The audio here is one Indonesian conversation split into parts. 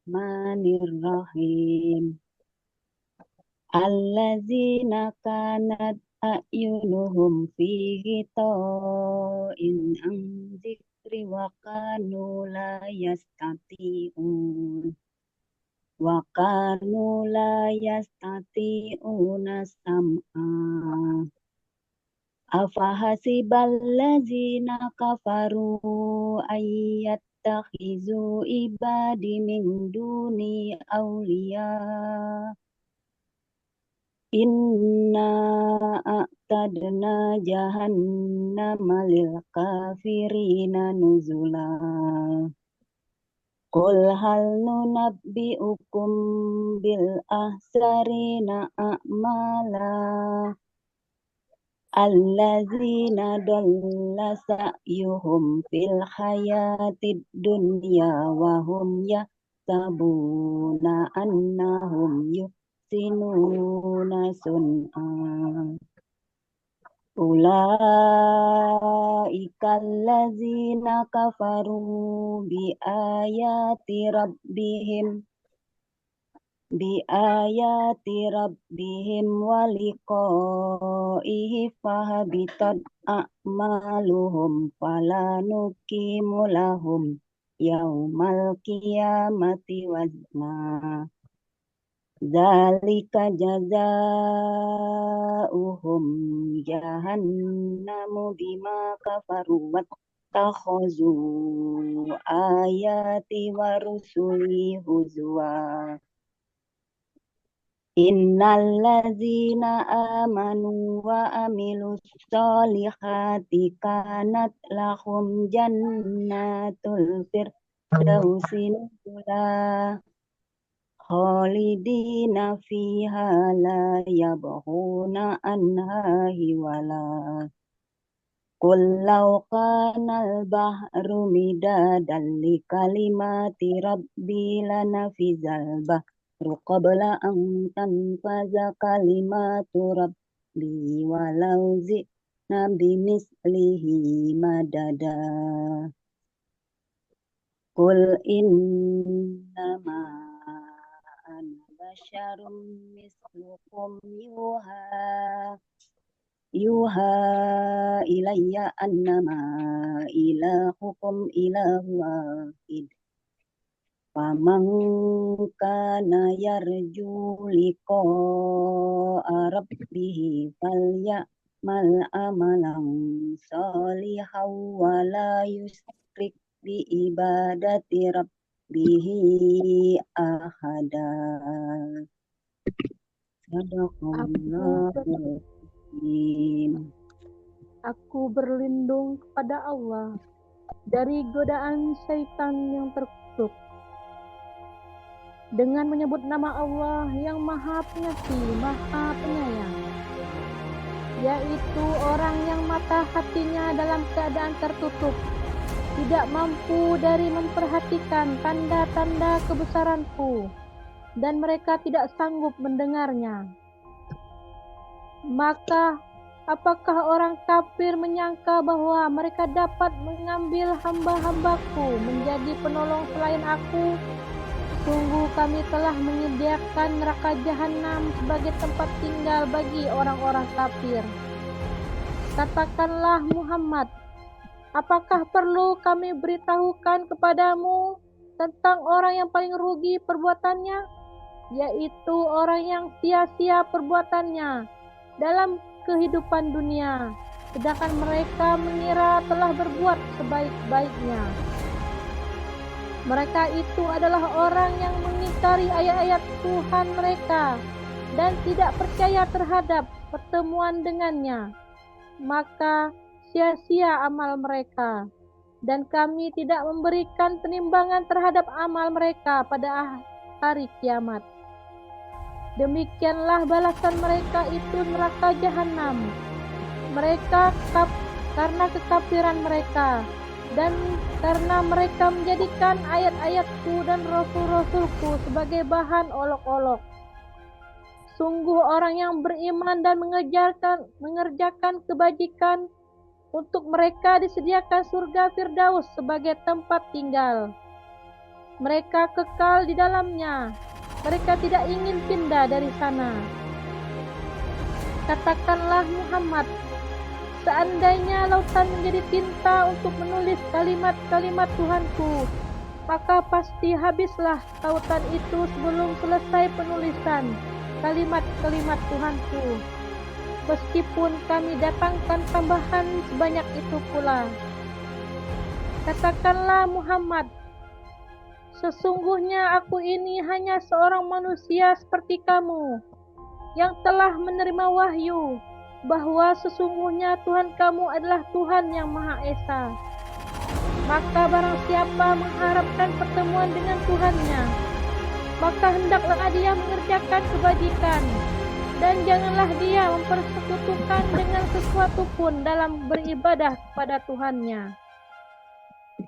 Bismillahirrahmanirrahim. Allazina kanat a'yunuhum fi ghita'in an dzikri wa kanu la yastati'un sam'a. Afahasiballazina kafaru ayyattakhizu ibadi min duni awliya. Inna a'tadna jahannama lil kafirina nuzula. Qul hal nunabbi'ukum bil ahsarina a'mala. Allazina dalla sa'yuhum fil hayatid dunya wa hum yahsabuna annahum yuhsinuna sun'a. Ulaika allazina kafaru bi ayati rabbihim wa liqa'ihi fahabitat a'maluhum fala nuqimu lahum yaumal qiyamati wazna. Dzalika jazaa'uhum jahannamu bima kafaru wattakhazu ayati wa rusuli huzwa. Innallazina amanu wa amilus solihati kanat lahum jannatul firdausi nuzula khalidina fiha la yabghuna anha hiwala. Qul law kanal bahru midadan li kalimati rabbi lanafizal bahru qabla an tanfaza kalimatu rabbi walau zi'na bimislihi madada. Qul innama ana basyarum mislukum yuha ilayya annama ilahukum ilahu wahid. Faman kana yarju liqa'a rabbih falyamal amalan sholihan wa la yusyrik bi ibadati rabbihi ahada. Sadaqallahul azim. Aku berlindung kepada Allah dari godaan syaitan yang terkutuk dengan menyebut nama Allah yang Maha Pengasih, Maha Penyayang, yaitu orang yang mata hatinya dalam keadaan tertutup, tidak mampu dari memperhatikan tanda-tanda kebesaranku, dan mereka tidak sanggup mendengarnya. Maka apakah orang kafir menyangka bahwa mereka dapat mengambil hamba-hambaku menjadi penolong selain aku? Sungguh kami telah menyediakan neraka jahanam sebagai tempat tinggal bagi orang-orang kafir. Katakanlah Muhammad, apakah perlu kami beritahukan kepadamu tentang orang yang paling rugi perbuatannya, yaitu orang yang sia-sia perbuatannya dalam kehidupan dunia, sedangkan mereka mengira telah berbuat sebaik-baiknya. Mereka itu adalah orang yang mengingkari ayat-ayat Tuhan mereka dan tidak percaya terhadap pertemuan dengannya. Maka sia-sia amal mereka, dan kami tidak memberikan penimbangan terhadap amal mereka pada hari kiamat. Demikianlah balasan mereka itu neraka jahanam. Mereka karena kekafiran mereka dan karena mereka menjadikan ayat-ayatku dan rasul-rasulku sebagai bahan olok-olok. Sungguh orang yang beriman dan mengerjakan kebajikan, untuk mereka disediakan surga Firdaus sebagai tempat tinggal. Mereka kekal di dalamnya. Mereka tidak ingin pindah dari sana. Katakanlah Muhammad, seandainya lautan menjadi tinta untuk menulis kalimat-kalimat Tuhanku, maka pasti habislah lautan itu sebelum selesai penulisan kalimat-kalimat Tuhanku. Meskipun kami datangkan tambahan sebanyak itu pula. Katakanlah Muhammad, sesungguhnya aku ini hanya seorang manusia seperti kamu, yang telah menerima wahyu bahwa sesungguhnya Tuhan kamu adalah Tuhan yang Maha Esa. Maka barang siapa mengharapkan pertemuan dengan Tuhannya, maka hendaklah dia mengerjakan kebajikan, dan janganlah dia mempersekutukan dengan sesuatu pun dalam beribadah kepada Tuhannya.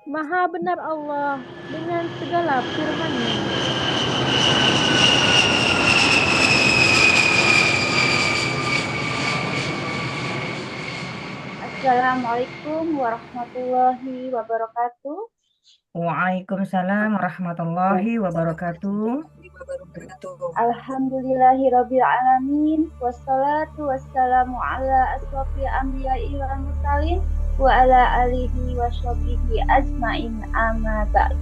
Maha benar Allah dengan segala firman-Nya. Assalamualaikum warahmatullahi wabarakatuh. Waalaikumsalam warahmatullahi wabarakatuh. Alhamdulillahirabbil alamin, wassalatu wassalamu ala asrofil anbiya'i wal mursalin wa ala alihi wa sahbihi ajmain, amma ba'du.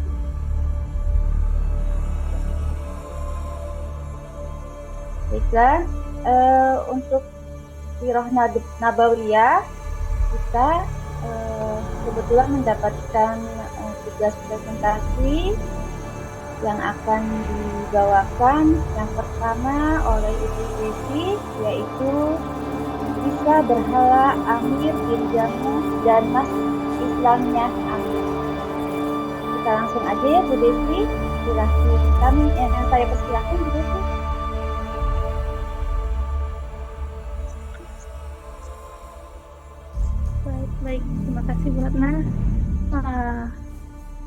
Baiklah, untuk Sirah Nabawiyah kita kebetulan mendapatkan tugas presentasi yang akan dibawakan yang pertama oleh Ibu Desi, yaitu Bisa Berhala Amir bin Jamus dan Mas Islamnya Amir. Kita langsung aja ya Bu Desi, silahkan saya persilahkan Bu Desi. Baik, terima kasih Bu Ratna.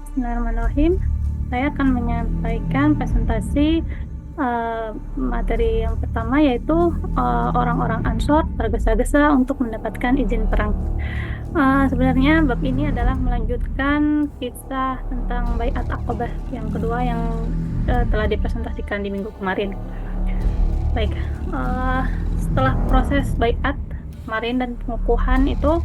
Bismillahirrahmanirrahim. Saya akan menyampaikan presentasi materi yang pertama, yaitu orang-orang Ansor tergesa-gesa untuk mendapatkan izin perang. Sebenarnya bab ini adalah melanjutkan kisah tentang Baiat Aqabah yang kedua yang telah dipresentasikan di minggu kemarin. Baik, setelah proses baiat kemarin dan pengukuhan itu,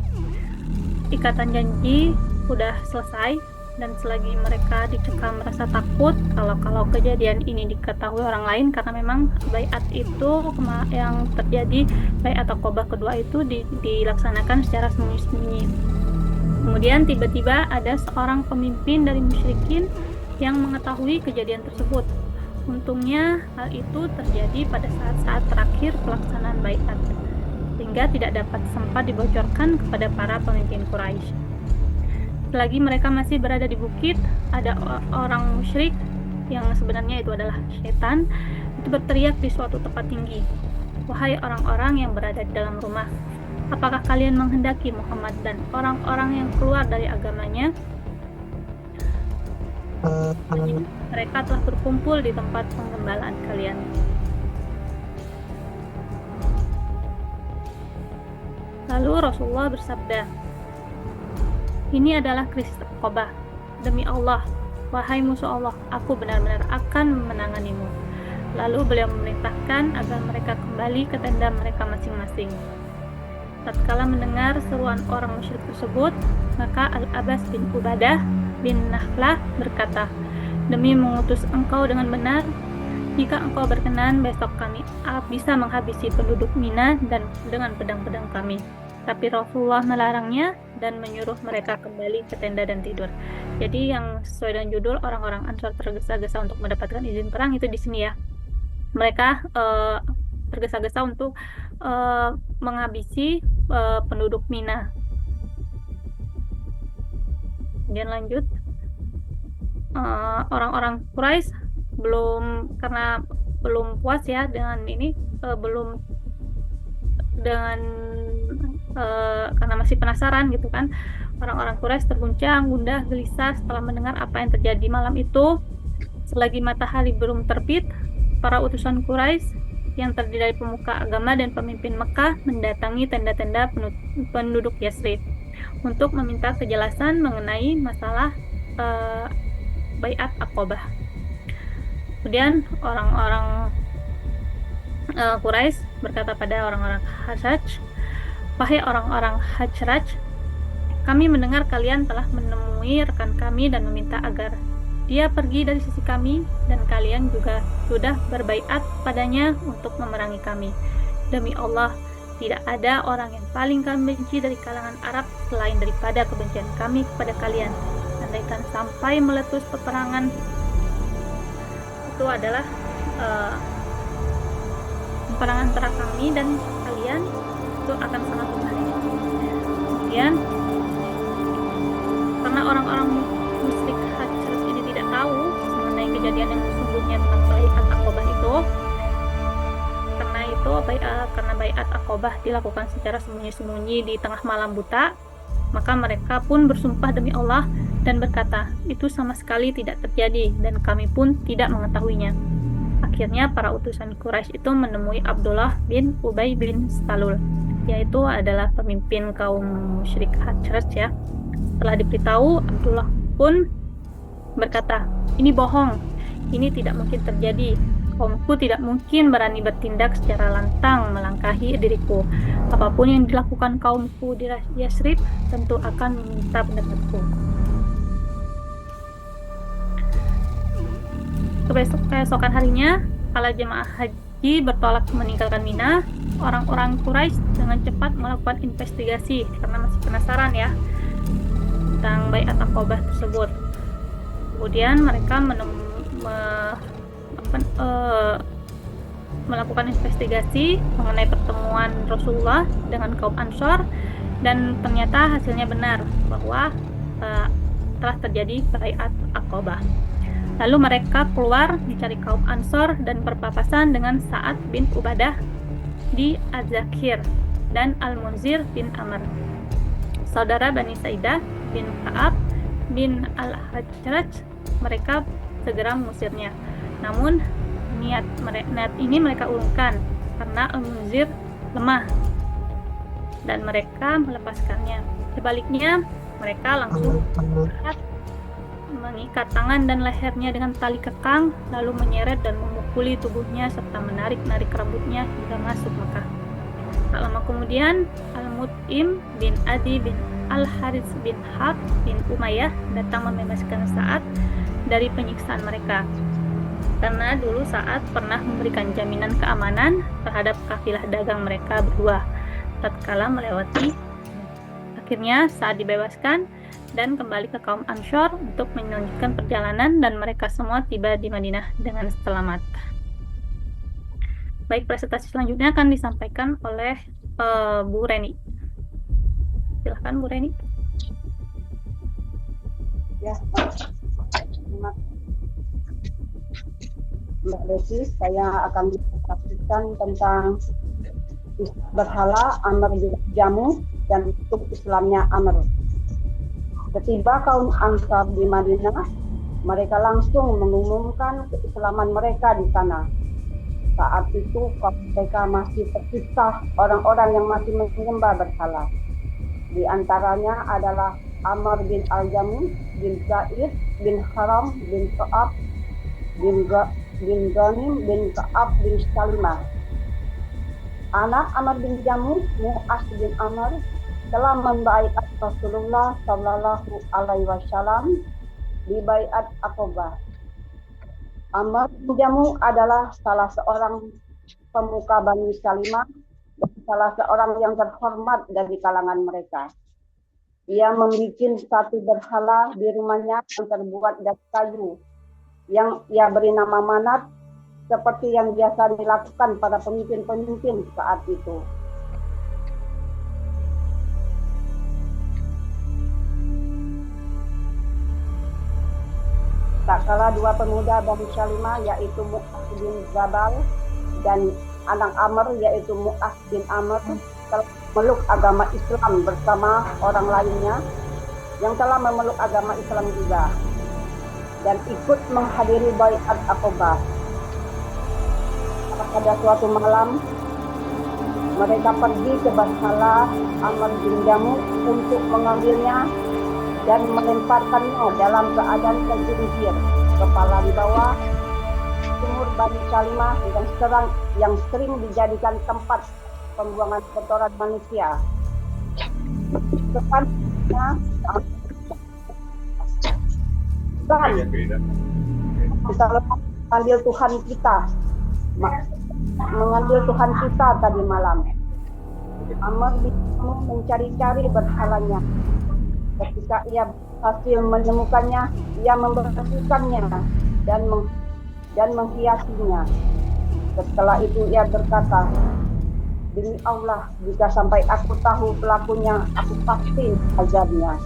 ikatan janji sudah selesai, dan selagi mereka dicekam merasa takut kalau kejadian ini diketahui orang lain, karena memang baiat itu yang terjadi, baiat Aqabah kedua itu dilaksanakan secara sembunyi-sembunyi. Kemudian tiba-tiba ada seorang pemimpin dari musyrikin yang mengetahui kejadian tersebut. Untungnya hal itu terjadi pada saat-saat terakhir pelaksanaan baiat, sehingga tidak dapat sempat dibocorkan kepada para pemimpin Quraisy. Selagi mereka masih berada di bukit, ada orang musyrik yang sebenarnya itu adalah setan, itu berteriak di suatu tempat tinggi, "Wahai orang-orang yang berada di dalam rumah, apakah kalian menghendaki Muhammad dan orang-orang yang keluar dari agamanya? Mereka telah berkumpul di tempat penggembalaan kalian." Lalu Rasulullah bersabda, "Ini adalah krisis Aqabah. Demi Allah, wahai musuh Allah, aku benar-benar akan menanganimu." Lalu beliau memerintahkan agar mereka kembali ke tenda mereka masing-masing. Tatkala mendengar seruan orang musyrik tersebut, maka Al-Abbas bin Ubadah bin Nahlah berkata, "Demi mengutus engkau dengan benar, jika engkau berkenan, besok kami bisa menghabisi penduduk Mina dan dengan pedang-pedang kami." Tapi Rasulullah melarangnya dan menyuruh mereka kembali ke tenda dan tidur. Jadi yang sesuai dengan judul, orang-orang Ansor tergesa-gesa untuk mendapatkan izin perang, itu di sini ya. Mereka tergesa-gesa untuk menghabisi penduduk Mina. Kemudian lanjut, orang-orang Quraisy karena belum puas ya dengan ini, karena masih penasaran gitu kan. Orang-orang Quraisy terguncang, gundah, gelisah setelah mendengar apa yang terjadi malam itu. Selagi matahari belum terbit, para utusan Quraisy yang terdiri dari pemuka agama dan pemimpin Mekah mendatangi tenda-tenda penduduk Yasrib untuk meminta kejelasan mengenai masalah baiat Aqabah. Kemudian orang-orang Quraisy berkata pada orang-orang Khazraj, "Wahai orang-orang Khazraj, kami mendengar kalian telah menemui rekan kami dan meminta agar dia pergi dari sisi kami, dan kalian juga sudah berbaiat padanya untuk memerangi kami. Demi Allah, tidak ada orang yang paling kami benci dari kalangan Arab selain daripada kebencian kami kepada kalian. Andaikan sampai meletus peperangan, itu adalah peperangan antara kami dan kalian, itu akan sangat berbahaya." Kemudian, karena orang-orang musyrik Hajjaj ini tidak tahu mengenai kejadian yang sesungguhnya tentang baiat Aqabah itu, karena baiat Aqabah dilakukan secara sembunyi-sembunyi di tengah malam buta, maka mereka pun bersumpah demi Allah dan berkata, "Itu sama sekali tidak terjadi dan kami pun tidak mengetahuinya." Akhirnya para utusan Quraisy itu menemui Abdullah bin Ubay bin Salul, yaitu adalah pemimpin kaum musyrik Hajjaj ya. Setelah diberitahu, Abdullah pun berkata, "Ini bohong, ini tidak mungkin terjadi. Kaumku tidak mungkin berani bertindak secara lantang melangkahi diriku. Apapun yang dilakukan kaumku di Yasrib tentu akan meminta pendapatku." Keesokan harinya, kala jemaah haji bertolak meninggalkan Mina, orang-orang Quraisy dengan cepat melakukan investigasi karena masih penasaran ya tentang baiat Aqabah tersebut. Kemudian mereka melakukan investigasi mengenai pertemuan Rasulullah dengan kaum Ansor, dan ternyata hasilnya benar bahwa telah terjadi baiat Aqabah. Lalu mereka keluar mencari kaum Ansor dan berpapasan dengan Sa'ad bin Ubadah di Az-Zakir dan Al-Munzir bin Amr, saudara Bani Saidah bin Ka'ab bin Al-Hajraj. Mereka segera mengusirnya. Namun niat ini mereka urungkan karena Al-Munzir lemah dan mereka melepaskannya. Sebaliknya, mereka langsung mengikat tangan dan lehernya dengan tali kekang, lalu menyeret dan memukuli tubuhnya serta menarik-narik rambutnya hingga masuk Mekah. Tak lama kemudian, Al-Mut'im bin Adi bin Al-Harits bin Hab bin Umayyah datang membebaskan Sa'ad dari penyiksaan mereka. Karena dulu Sa'ad pernah memberikan jaminan keamanan terhadap kafilah dagang mereka berdua tatkala melewati. Akhirnya Sa'ad dibebaskan dan kembali ke kaum Ansor untuk melanjutkan perjalanan, dan mereka semua tiba di Madinah dengan selamat. Baik, presentasi selanjutnya akan disampaikan oleh Bu Reni. Silahkan Bu Reni. Ya, Mbak Desi, saya akan menyampaikan tentang berhala Amr bin Jamuh dan bentuk Islamnya Amr. Setiba kaum Ansar di Madinah, mereka langsung mengumumkan keislaman mereka di sana. Saat itu mereka masih tersisa orang-orang yang masih menyembah berhala. Di antaranya adalah Amr bin Al-Jamuh bin Zaid bin Haram bin Ka'ab bin Ghanim bin Ka'ab bin Salimah. Anak Amr bin Jamuh, Mu'az bin Amr, telah membaiat Rasulullah Shallallahu Alaihi Wasallam di baiat Aqabah. Amr bin Jamuh adalah salah seorang pemuka Bani Salimah dan salah seorang yang terhormat dari kalangan mereka. Ia membuat satu berhala di rumahnya yang terbuat dari kayu, yang ia beri nama Manat, seperti yang biasa dilakukan para pemimpin-pemimpin saat itu. Tak kalah dua pemuda Bani Salimah, yaitu Mu'az bin Jabal dan anak Amr, yaitu Mu'az bin Amr, telah memeluk agama Islam bersama orang lainnya yang telah memeluk agama Islam juga dan ikut menghadiri baiat Aqabah. Pada suatu malam, mereka pergi ke berhala Amr bin Jamuh untuk mengambilnya dan melemparkannya dalam keadaan tergelincir, kepala di bawah, sumur Bani Salimah yang sering dijadikan tempat pembuangan kotoran manusia. Selanjutnya, kita mengambil Tuhan kita, tadi malam. Amr bin Jamuh mencari-cari berhalanya. Ketika ia berhasil menemukannya, ia membersihkannya dan menghiasinya. Setelah itu ia berkata, "Demi Allah, jika sampai aku tahu pelakunya, aku pasti ajarnya."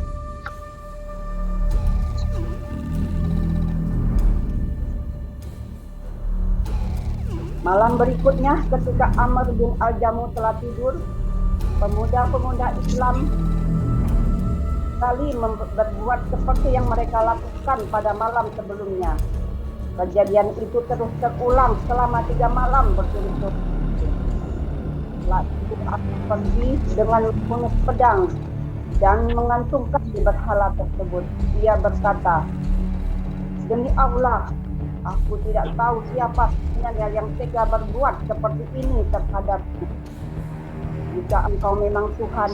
Malam berikutnya, ketika Amr bin Al-Jamuh telah tidur, pemuda-pemuda Islam kali berbuat seperti yang mereka lakukan pada malam sebelumnya. Kejadian itu terus terulang selama 3 malam berturut-turut. Setelah itu aku pergi dengan membunuh pedang dan mengantungkan di berhala tersebut. Ia berkata, "Demi Allah, aku tidak tahu siapa sebenarnya yang tega berbuat seperti ini terhadapku. Jika engkau memang Tuhan,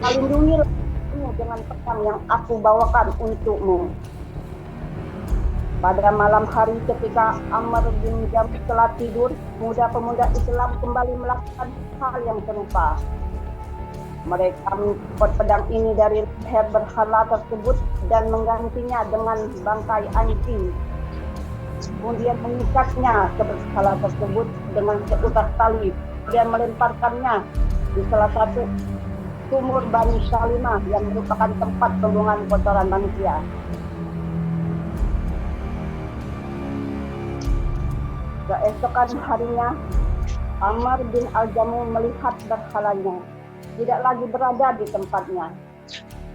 lindungilah aku dengan pedang yang aku bawakan untukmu." Pada malam hari ketika Amr bin Jamuh telah tidur, pemuda-pemuda Islam kembali melakukan hal yang serupa. Mereka mencopot pedang ini dari leher berhala tersebut dan menggantinya dengan bangkai anjing. Kemudian mengikatnya ke berhala tersebut dengan seutas tali dan melemparkannya di salah satu sumur Bani Salimah yang merupakan tempat pembuangan kotoran manusia. Keesokan harinya, Amr bin Al-Jamuh melihat berhalanya tidak lagi berada di tempatnya.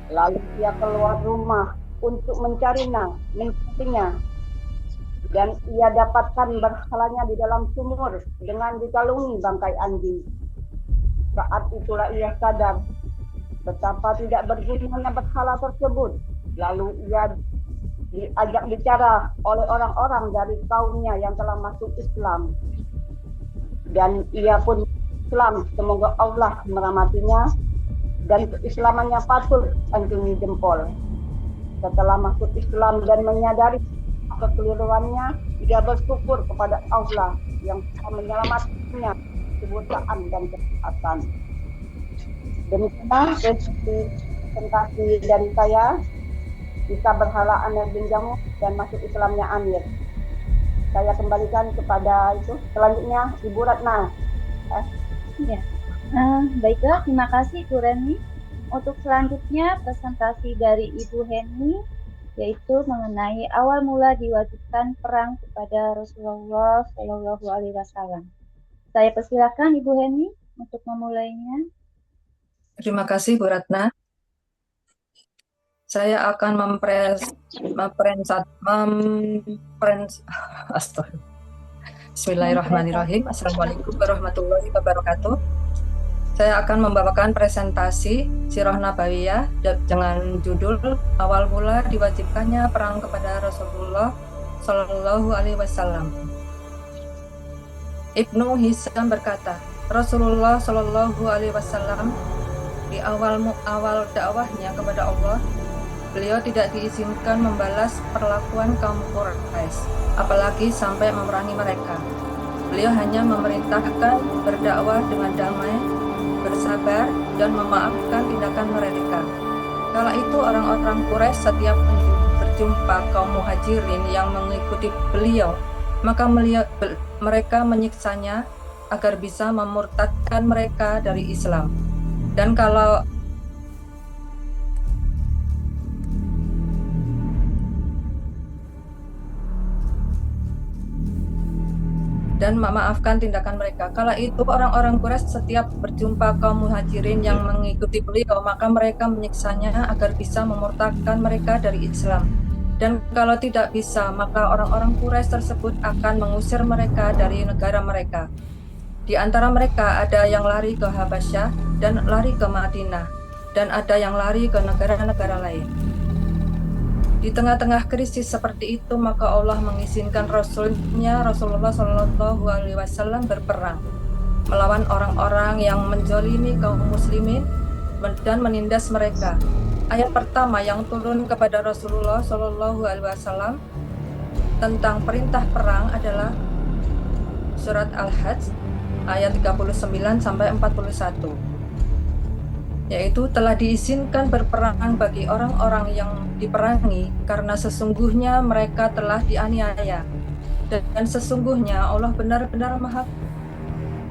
Lalu ia keluar rumah untuk mencarinya, dan ia dapatkan berhalanya di dalam sumur dengan dikalungi bangkai anjing. Saat itulah ia sadar betapa tidak bergunanya berhala tersebut. Lalu ia diajak bicara oleh orang-orang dari kaumnya yang telah masuk Islam, dan ia pun Islam. Semoga Allah merahmatinya dan keislamannya patut acungi jempol. Setelah masuk Islam dan menyadari kekeliruannya, ia bersyukur kepada Allah yang telah menyelamatkannya kebutaan dan kesehatan. Demikian presentasi dari saya. Kisah berhala Amr bin Jamuh dan masuk Islamnya Amir. Saya kembalikan kepada selanjutnya Ibu Ratna. Ya. Baiklah, terima kasih Bu Reni. Untuk selanjutnya presentasi dari Ibu Heni, yaitu mengenai awal mula diwajibkan perang kepada Rasulullah Shallallahu Alaihi Wasallam. Saya persilakan Ibu Heni untuk memulainya. Terima kasih Bu Ratna. Saya akan Bismillahirrahmanirrahim. Assalamualaikum warahmatullahi wabarakatuh. Saya akan membawakan presentasi Sirah Nabawiyah dengan judul Awal Mula Diwajibkannya Perang kepada Rasulullah Shallallahu Alaihi Wasallam. Ibnu Hisam berkata, Rasulullah Shallallahu Alaihi Wasallam di awal dakwahnya kepada Allah, beliau tidak diizinkan membalas perlakuan kaum Quraisy, apalagi sampai memerangi mereka. Beliau hanya memerintahkan berdakwah dengan damai, bersabar, dan memaafkan tindakan mereka. Kala itu orang-orang Quraisy setiap berjumpa kaum Muhajirin yang mengikuti beliau, maka mereka menyiksanya agar bisa memurtadkan mereka dari Islam. Dan memaafkan tindakan mereka. Kala itu orang-orang Quraisy setiap berjumpa kaum Muhajirin yang mengikuti beliau, maka mereka menyiksanya agar bisa memurtadkan mereka dari Islam. Dan kalau tidak bisa, maka orang-orang Quraisy tersebut akan mengusir mereka dari negara mereka. Di antara mereka ada yang lari ke Habasyah dan lari ke Madinah. dan ada yang lari ke negara-negara lain. Di tengah-tengah krisis seperti itu, maka Allah mengizinkan Rasulnya Rasulullah Shallallahu Alaihi Wasallam berperang melawan orang-orang yang menzalimi kaum muslimin dan menindas mereka. Ayat pertama yang turun kepada Rasulullah Shallallahu Alaihi Wasallam tentang perintah perang adalah surat Al-Hajj ayat 39 sampai 41. Yaitu telah diizinkan berperang bagi orang-orang yang diperangi karena sesungguhnya mereka telah dianiaya dan sesungguhnya Allah benar-benar Maha.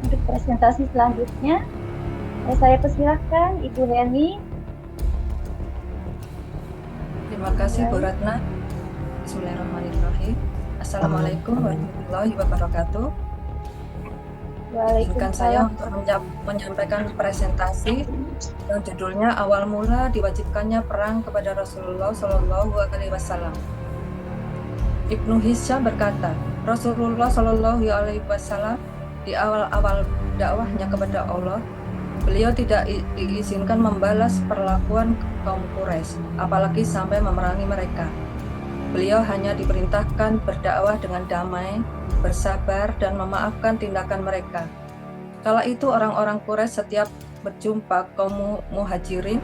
Untuk presentasi selanjutnya, saya persilahkan Ibu Heni. Terima kasih Bu Ratna. Bismillahirrahmanirrahim. Assalamualaikum warahmatullahi wabarakatuh. Izinkan saya untuk menyampaikan presentasi yang judulnya awal mula diwajibkannya perang kepada Rasulullah Shallallahu Alaihi Wasallam. Ibnu Hisham berkata, Rasulullah Shallallahu Alaihi Wasallam di awal-awal dakwahnya kepada Allah, beliau tidak diizinkan membalas perlakuan kaum Quraisy, apalagi sampai memerangi mereka. Beliau hanya diperintahkan berdakwah dengan damai, bersabar, dan memaafkan tindakan mereka. Kala itu orang-orang Quraisy setiap berjumpa kaum muhajirin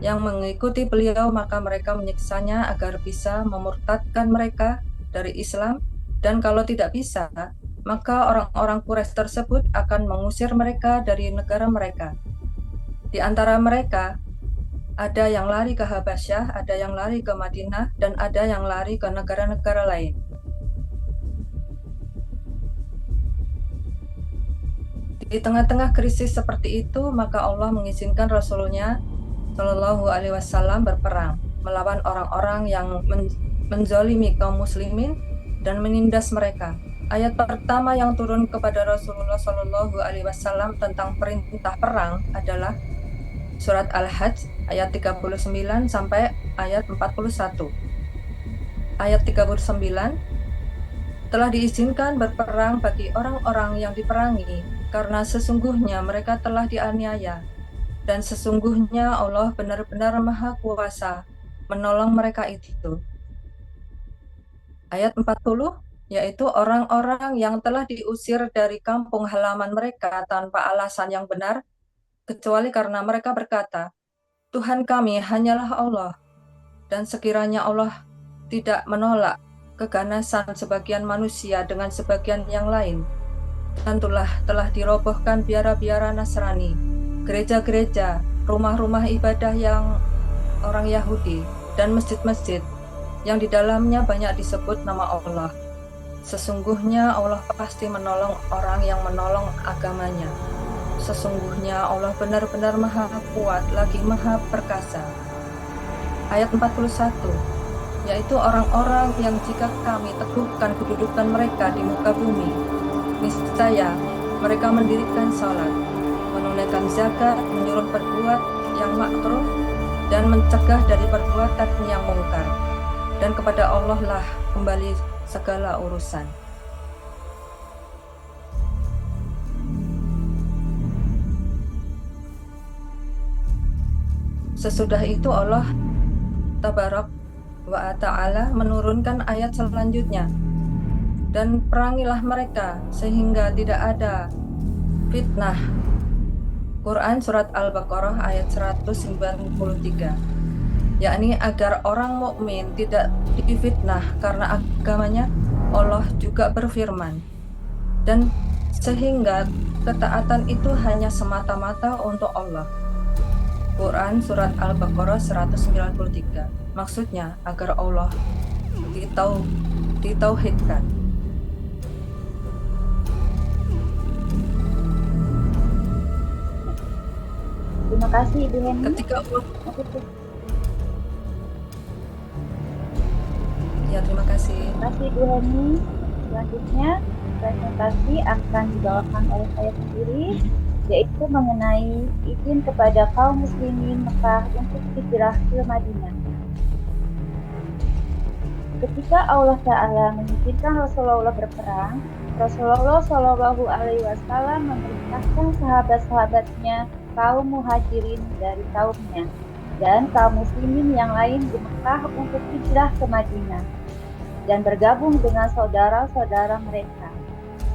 yang mengikuti beliau, maka mereka menyiksanya agar bisa memurtadkan mereka dari Islam, dan kalau tidak bisa, maka orang-orang Quraisy tersebut akan mengusir mereka dari negara mereka. Di antara mereka, ada yang lari ke Habasyah, ada yang lari ke Madinah, dan ada yang lari ke negara-negara lain. Di tengah-tengah krisis seperti itu, maka Allah mengizinkan Rasulnya Shallallahu Alaihi Wasallam berperang melawan orang-orang yang menzalimi kaum muslimin dan menindas mereka. Ayat pertama yang turun kepada Rasulullah Shallallahu Alaihi Wasallam tentang perintah perang adalah surat Al-Hajj ayat 39 sampai ayat 41. Ayat 39, telah diizinkan berperang bagi orang-orang yang diperangi karena sesungguhnya mereka telah dianiaya dan sesungguhnya Allah benar-benar Maha Kuasa menolong mereka itu. Ayat 40, yaitu orang-orang yang telah diusir dari kampung halaman mereka tanpa alasan yang benar, kecuali karena mereka berkata, Tuhan kami hanyalah Allah, dan sekiranya Allah tidak menolak keganasan sebagian manusia dengan sebagian yang lain, tentulah telah dirobohkan biara-biara Nasrani, gereja-gereja, rumah-rumah ibadah yang orang Yahudi, dan masjid-masjid yang di dalamnya banyak disebut nama Allah. Sesungguhnya Allah pasti menolong orang yang menolong agamanya. Sesungguhnya Allah benar-benar Maha Kuat lagi Maha Perkasa. Ayat 41, yaitu orang-orang yang jika kami teguhkan kedudukan mereka di muka bumi, niscaya mereka mendirikan salat, menunaikan zakat, menyuruh berbuat yang makruh, dan mencegah dari perbuatan yang mungkar. Dan kepada Allah lah kembali segala urusan. Sesudah itu Allah Tabarak wa Ta'ala menurunkan ayat selanjutnya. Dan perangilah mereka sehingga tidak ada fitnah. Quran Surat Al-Baqarah ayat 193. Yakni agar orang mukmin tidak difitnah karena agamanya. Allah juga berfirman, dan sehingga ketaatan itu hanya semata-mata untuk Allah. Quran Surat Al-Baqarah 193. Maksudnya agar Allah ditauhidkan. Terima kasih Ibu Heni. Ketika Allah, ya terima kasih. Terima kasih Ibu Heni. Selanjutnya presentasi akan dibawakan oleh saya sendiri, yaitu mengenai izin kepada kaum muslimin Mekah untuk hijrah ke Madinah. Ketika Allah Ta'ala mengizinkan Rasulullah berperang, Rasulullah Shallallahu Alaihi Wasallam memerintahkan sahabat-sahabatnya kaum muhajirin dari kaumnya dan kaum muslimin yang lain di Mekah untuk hijrah ke Madinah dan bergabung dengan saudara-saudara mereka,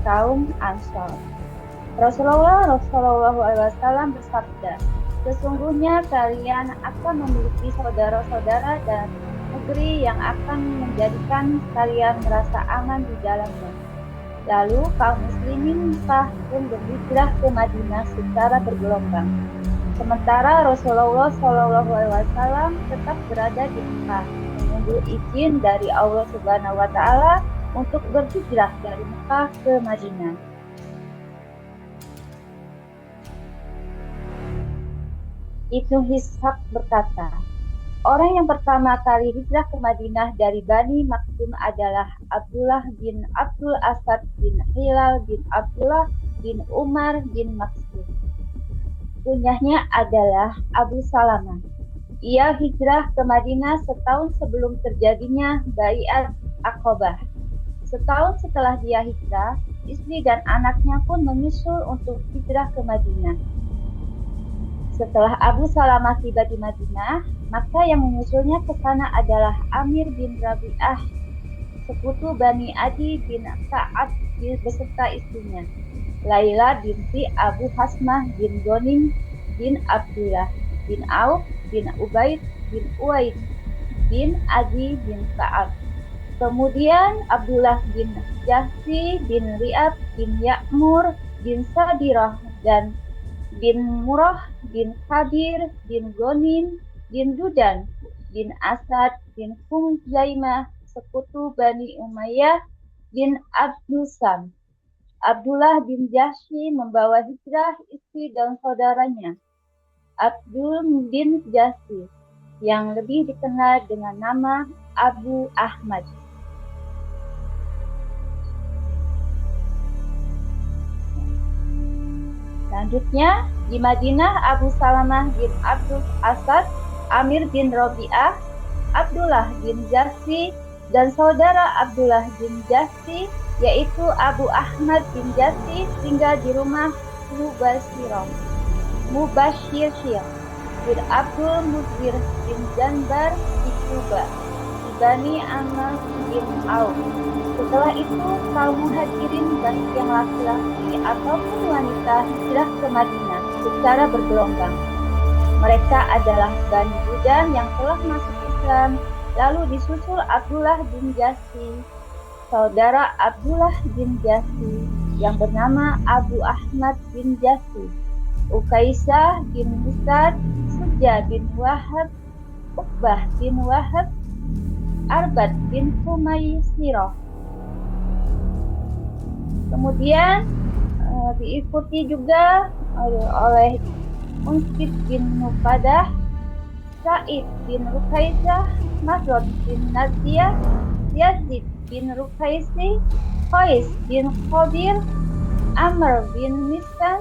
kaum Ansor. Rasulullah Shallallahu Alaihi Wasallam bersabda, sesungguhnya kalian akan memiliki saudara-saudara dan negeri yang akan menjadikan kalian merasa aman di dalamnya. Lalu kaum muslimin Mekah pun berhijrah ke Madinah secara bergelombang. Sementara Rasulullah Shallallahu Alaihi Wasallam tetap berada di Mekah, menunggu izin dari Allah Subhanahu Wa Taala untuk berhijrah dari Mekah ke Madinah. Ibnu Ishaq berkata, orang yang pertama kali hijrah ke Madinah dari Bani Makhzum adalah Abdullah bin Abdul Asad bin Hilal bin Abdullah bin Umar bin Makhzum. Kunyahnya adalah Abu Salamah. Ia hijrah ke Madinah setahun sebelum terjadinya Bai'at Aqabah. Setahun setelah dia hijrah, istri dan anaknya pun menyusul untuk hijrah ke Madinah. Setelah Abu Salamah tiba di Madinah, maka yang menyusulnya ke sana adalah Amir bin Rabi'ah, sekutu Bani Adi bin Sa'ad beserta istrinya, Laila binti Abu Hasmah bin Ghanim bin Abdullah bin Auf bin Ubaid bin Uaid bin Adi bin Sa'ad. Kemudian Abdullah bin Jahsi bin Ri'ab bin Ya'mur bin Sadirah dan bin Murrah bin Kabir bin Ghanim bin Dudan bin Asad bin Huzaimah, sekutu Bani Umayyah bin Abdusam. Abdullah bin Jahsy membawa hijrah istri dan saudaranya, Abdul bin Jahsy, yang lebih dikenal dengan nama Abu Ahmad. Selanjutnya, di Madinah, Abu Salamah bin Abdul Asad, Amir bin Rabi'ah, Abdullah bin Jahsy, dan saudara Abdullah bin Jahsy, yaitu Abu Ahmad bin Jahsy, tinggal di rumah Mubashir bin Abdul Muzir bin Janbar di Kuba, di Bani Amr bin Auf. Setelah itu, kaum muhajirin baik yang laki-laki ataupun wanita hijrah ke Madinah secara bergelombang. Mereka adalah Bani Dudan yang telah masuk Islam, lalu disusul Abdullah bin Jahsy, saudara Abdullah bin Jahsy yang bernama Abu Ahmad bin Jahsy, Ukaisah bin Musad, Sujah bin Wahab, Uqbah bin Wahab, Arbad bin Humaysirah. Kemudian diikuti juga oleh Unsid bin Mufadah, Sa'id bin Rukaisah, Masrud bin Naziyah, Yazid bin Rukaisi, Qais bin Khabir, Amr bin Miskan,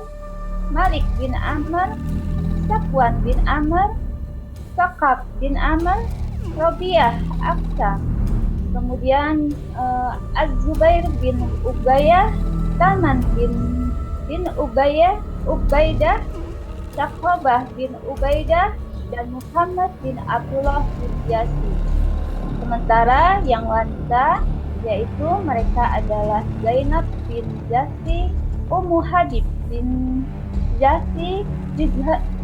Malik bin Amr, Safwan bin Amr, Saqab bin Amr, Rabi'ah Aqsa. Kemudian Az-Zubair bin Ubayyah, Taman bin Ubaidah, Syaqabah bin Ubaidah, dan Muhammad bin Abdullah bin Jahsy. Sementara yang wanita, yaitu mereka adalah Zainab bin Jahsy, Ummu Habib bin Jahsy,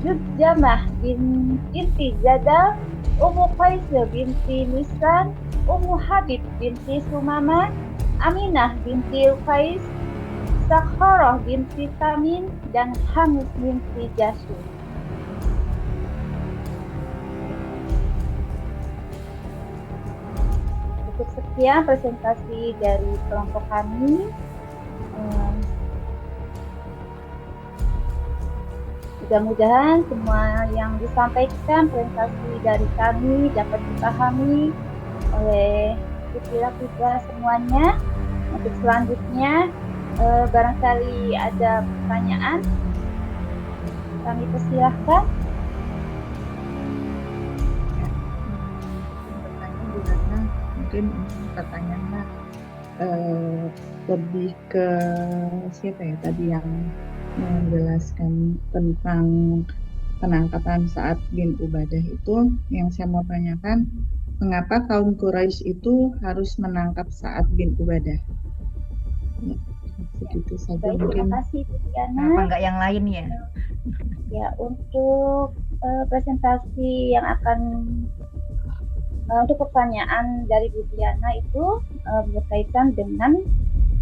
Jujamah binti Jadal, Ummu Qais binti Misran, Ummu Habib binti Sumamah, Aminah binti Qais, Sakharah binti Tamim, dan Hamis binti Jasur. Cukup sekian presentasi dari kelompok kami. Mudah-mudahan semua yang disampaikan presentasi dari kami dapat dipahami oleh putra-putra semuanya. Untuk selanjutnya, barangkali ada pertanyaan, kami persilahkan. Mungkin pertanyaannya lebih ke siapa ya tadi yang menjelaskan tentang penangkapan Sa'ad bin Ubadah itu, yang saya mau tanyakan, mengapa kaum Quraisy itu harus menangkap Sa'ad bin Ubadah? Ya, segitu saja Baik, mungkin. terima kasih Bu Diana. Kenapa nggak yang lain ya? Ya, untuk presentasi yang akan untuk pertanyaan dari Bu Diana itu berkaitan dengan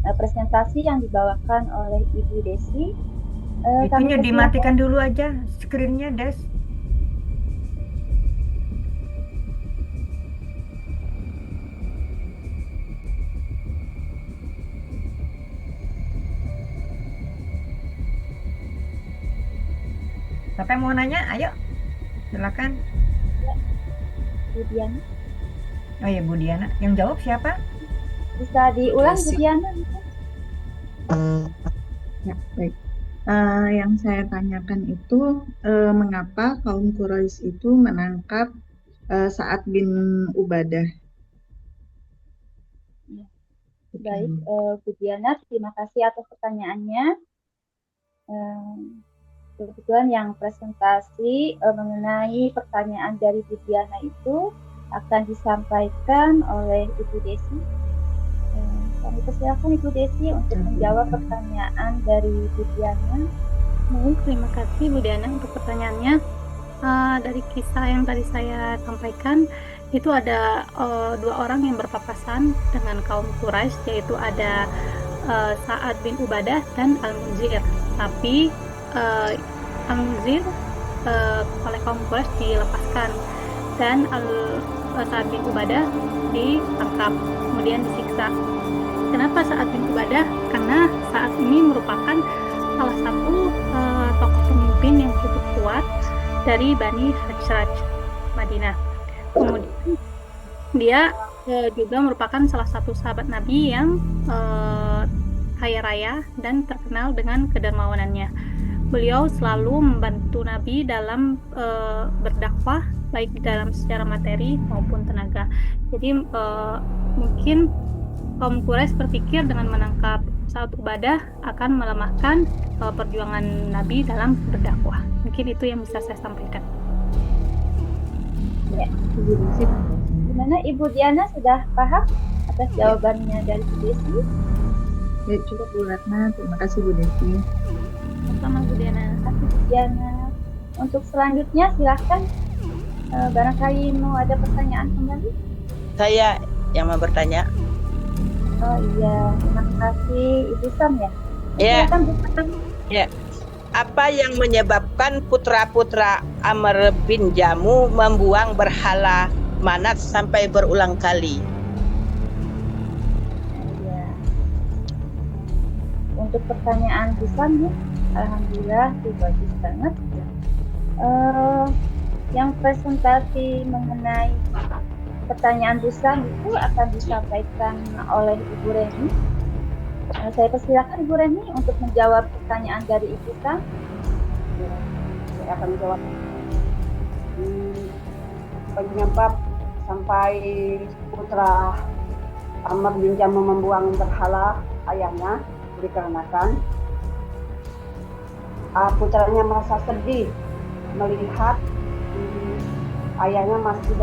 presentasi yang dibawakan oleh Ibu Desi. Itunya dimatikan dulu aja screen-nya, Des. Siapa yang mau nanya? Ayo, silakan. Bu Diana. Oh iya, Bu Diana. Yang jawab siapa? Bisa diulang Bu Desi. Diana? Ya, baik. Yang saya tanyakan itu mengapa kaum Quraisy itu menangkap Sa'ad bin Ubadah? Ya. Baik, Bu Diana, terima kasih atas pertanyaannya. Kebetulan yang presentasi mengenai pertanyaan dari Bu Diana itu akan disampaikan oleh Ibu Desi. Kami persilakan Ibu Desi untuk menjawab pertanyaan dari Bu Diana. Baik, terima kasih Bu Diana untuk pertanyaannya. Dari kisah yang tadi saya sampaikan, itu ada dua orang yang berpapasan dengan kaum Quraisy, yaitu ada Sa'ad bin Ubadah dan Al-Munzir. Tapi Al-Munzir oleh kaum Quraisy dilepaskan dan Sa'ad bin Ubadah ditangkap, kemudian disiksa. Kenapa Sa'ad bin Ubadah? Karena Sa'ad ini merupakan salah satu tokoh pemimpin yang cukup kuat dari Bani Hajraj Madinah. Kemudian dia juga merupakan salah satu sahabat Nabi yang kaya raya dan terkenal dengan kedermawanannya. Beliau selalu membantu Nabi dalam berdakwah, baik dalam secara materi maupun tenaga. Jadi mungkin kaum Quraisy berpikir dengan menangkap Sa'ad Ubadah akan melemahkan perjuangan Nabi dalam berdakwah. Mungkin itu yang bisa saya sampaikan. Ya. Gimana Ibu Diana, sudah paham atas jawabannya dari Bu Desi? Ya, cukup Bu Ratna, terima kasih Bu Desi. Sama Bu Diana. Terima kasih Bu Diana. Untuk selanjutnya silahkan, barangkali mau ada pertanyaan kembali. Saya yang mau bertanya. Oh iya, terima kasih Ibu Sam ya. Ya. Silakan Bu Sam. Ya. Apa yang menyebabkan putra-putra Amr bin Jamu membuang berhala Manat sampai berulang kali? Ya. Untuk pertanyaan Bu Sam ya, alhamdulillah itu bagus banget. Yang presentasi mengenai pertanyaan Bu Sam itu akan disampaikan oleh Ibu Reni. Saya persilakan Ibu Reni untuk menjawab pertanyaan dari Ibu Sam. Ya, saya akan jawab. Penyebab sampai putra Amr bin Jamu membuang berhala ayahnya dikarenakan putranya merasa sedih melihat ayahnya masih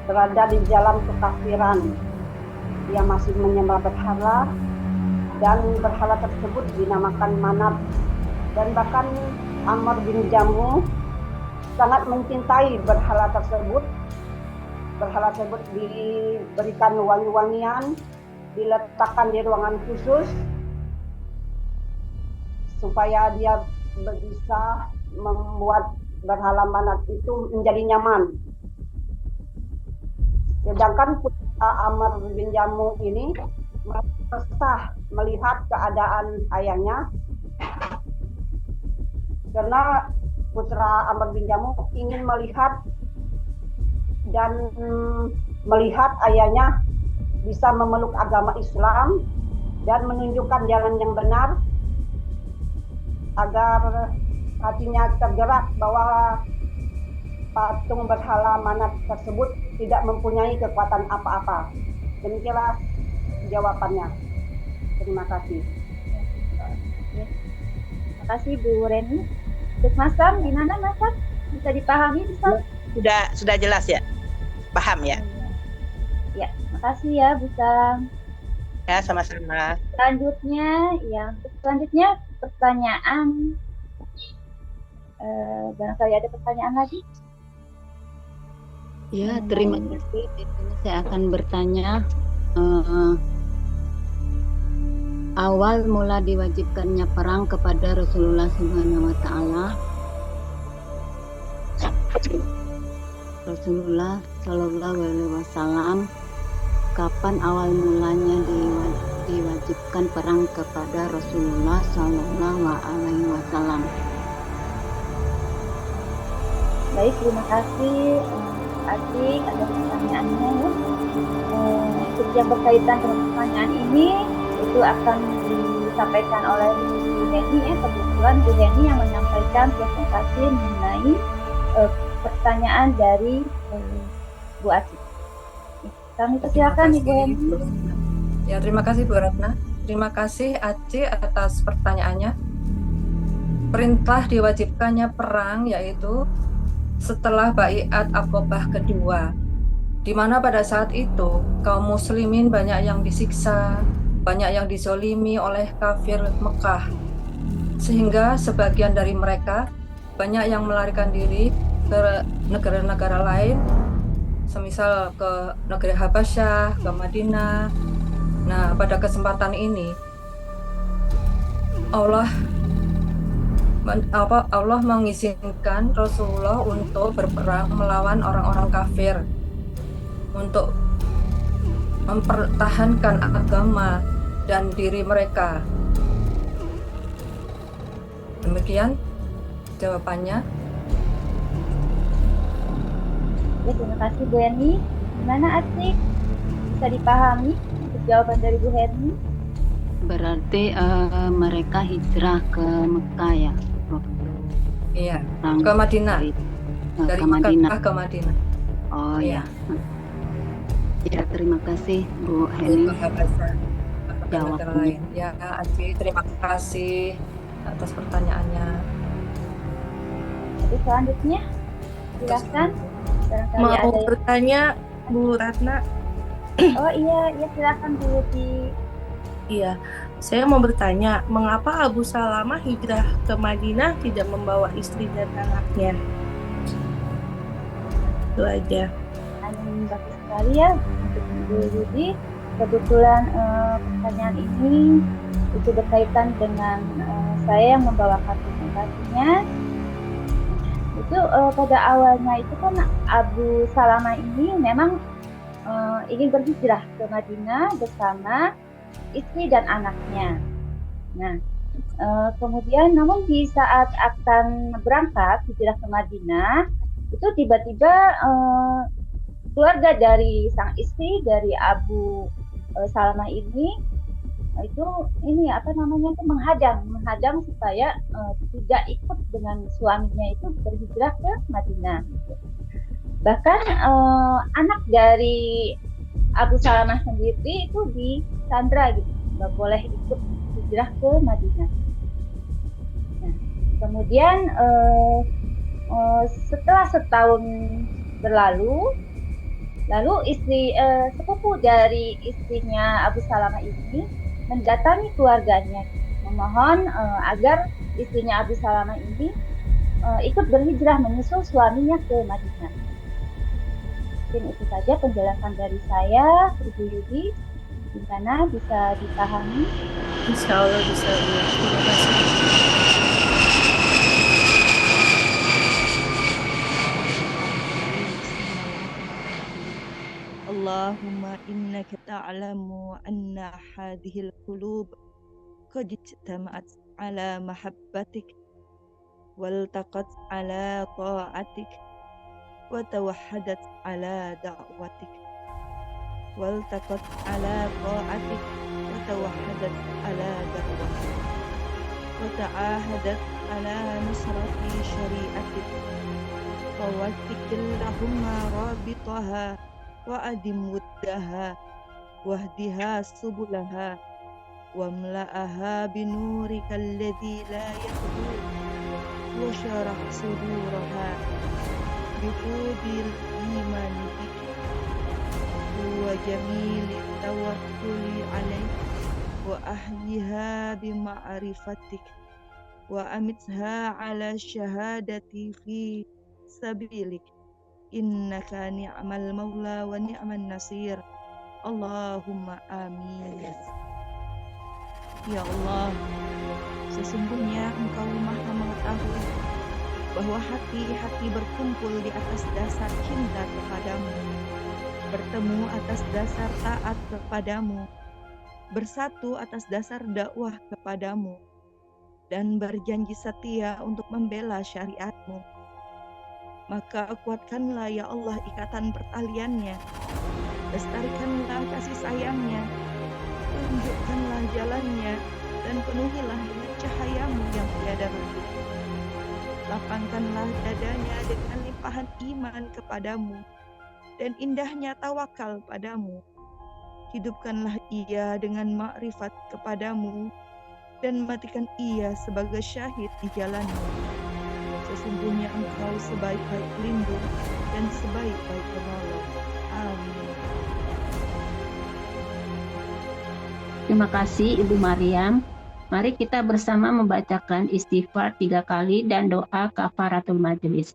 berada di dalam kekafiran. Dia masih menyembah berhala dan berhala tersebut dinamakan Manat, dan bahkan Amr bin Jamu sangat mencintai berhala tersebut. Berhala tersebut diberikan wangi-wangian, diletakkan di ruangan khusus supaya dia bisa membuat berhala Manat itu menjadi nyaman. Sedangkan Amr bin Jamu ini resah melihat keadaan ayahnya, karena putra Amr bin Jamu ingin melihat ayahnya bisa memeluk agama Islam dan menunjukkan jalan yang benar, agar hatinya tergerak bahwa patung berhala Manat tersebut tidak mempunyai kekuatan apa-apa. Demikianlah jawabannya. Terima kasih. kasih Bu Reni. Untuk Mas Sam, gimana Mas Sam? Bisa dipahami bisa? Sudah jelas ya? Paham ya? Ya, makasih ya Bu Sam. Ya, sama-sama. Selanjutnya pertanyaan. Barangkali ada pertanyaan lagi? Ya, terima kasih. Di sini saya akan bertanya, awal mula diwajibkannya perang kepada Rasulullah Subhanahu wa Ta'ala. Rasulullah Shallallahu Alaihi Wasallam, kapan awal mulanya diwajibkan perang kepada Rasulullah Shallallahu Alaihi Wasallam? Baik, terima kasih adik atas pertanyaannya. Untuk yang berkaitan dengan pertanyaan ini itu akan disampaikan oleh Bu Heni ya. Kebetulan Bu Heni yang menyampaikan presentasi mengenai pertanyaan dari Bu Aci. Kami persilakan Ibu Heni. Ya, terima kasih Bu Ratna. Terima kasih Aci atas pertanyaannya. Perintah diwajibkannya perang yaitu setelah Baiat Aqobah kedua, di mana pada saat itu kaum muslimin banyak yang disiksa, banyak yang dizolimi oleh kafir Mekah, sehingga sebagian dari mereka banyak yang melarikan diri ke negara-negara lain, semisal ke negeri Habasyah, ke Madinah. Nah, pada kesempatan ini Allah mengizinkan Rasulullah untuk berperang melawan orang-orang kafir untuk mempertahankan agama dan diri mereka. Demikian jawabannya. Ya, terima kasih Bu Heni. Gimana Atik? Bisa dipahami untuk jawaban dari Bu Heni? Berarti mereka hijrah ke Mekah ya? Iya, ke Madinah. Dari Mekah ke Madinah. Oh iya. Ya, terima kasih Bu Heni. Jawabnya. Ya, Aci, terima kasih atas pertanyaannya. Jadi selanjutnya, silakan. Mau bertanya Bu Ratna? Oh iya, silakan Bu Lutfi. Iya, saya mau bertanya, mengapa Abu Salamah hijrah ke Madinah tidak membawa istri dan anaknya? Itu aja. Bagus sekali ya untuk Bu Yudi. Kebetulan pertanyaan ini itu berkaitan dengan saya yang membawakan presentasinya. Itu pada awalnya itu kan Abu Salamah ini memang ingin berhijrah ke Madinah bersama istri dan anaknya. Nah, kemudian namun di saat akan berangkat hijrah ke Madinah, itu tiba-tiba keluarga dari sang istri dari Abu Salamah ini itu menghadang supaya tidak ikut dengan suaminya itu berhijrah ke Madinah. Bahkan anak dari Abu Salamah sendiri itu disandra gitu, nggak boleh ikut hijrah ke Madinah. Nah, kemudian setelah setahun berlalu, lalu sepupu dari istrinya Abu Salamah ini mendatangi keluarganya, memohon agar istrinya Abu Salamah ini ikut berhijrah menyusul suaminya ke Madinah. Mungkin itu saja penjelasan dari saya, Ibu Yudi. Gimana, bisa dipahami? Insya Allah bisa. Terima kasih. Allahumma innaka ta'lamu anna hadhil qulub qad ijtama'at ala mahabbatik waltaqat ala ta'atik wa tawahhadat ala da'watik waltaqat ala ta'atik wa tawahhadat ala da'watik wa ta'ahadat ala nusrati syari'atik wa wafikillahumma rabitaha wa adim wuddaha wahdiha subulaha واملأها بنورك الذي لا يخلو وشرح صدورها بطوب الإيمان بك وجميل التوكل عليك وأحيها بمعرفتك وأمتها على الشهادة في سبيلك إنك نعم المولى ونعم النصير اللهم آمين. Ya Allah, sesungguhnya Engkau Maha mengetahui bahwa hati-hati berkumpul di atas dasar cinta kepadamu, bertemu atas dasar taat kepadamu, bersatu atas dasar dakwah kepadamu, dan berjanji setia untuk membela syariat-Mu. Maka kuatkanlah ya Allah ikatan pertaliannya, lestarikanlah kasih sayangnya, tunjukkanlah jalannya, dan penuhilah dengan cahayamu yang tiada redup. Lapangkanlah dadanya dengan limpahan iman kepadamu, dan indahnya tawakal padamu. Hidupkanlah ia dengan makrifat kepadamu, dan matikan ia sebagai syahid di jalanmu. Sesungguhnya Engkau sebaik-baik pelindung dan sebaik-baik penolong. Amin. Terima kasih Ibu Maryam. Mari kita bersama membacakan istighfar 3 kali dan doa kafaratul majelis.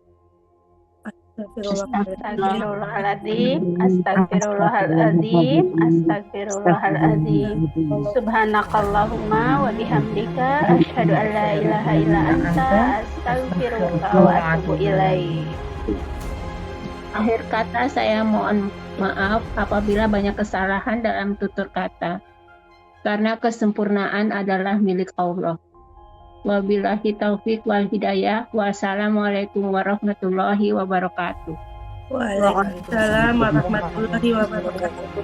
Astagfirullahaladzim, astagfirullahaladzim, astagfirullahaladzim. Subhanakallahumma wa bihamdika asyhadu an la ilaha illa anta astaghfiruka wa atubu ilaik. Akhir kata saya mohon maaf apabila banyak kesalahan dalam tutur kata. Karena kesempurnaan adalah milik Allah. Wabillahi taufik wal hidayah. Wassalamualaikum warahmatullahi wabarakatuh. Waalaikumsalam warahmatullahi wabarakatuh.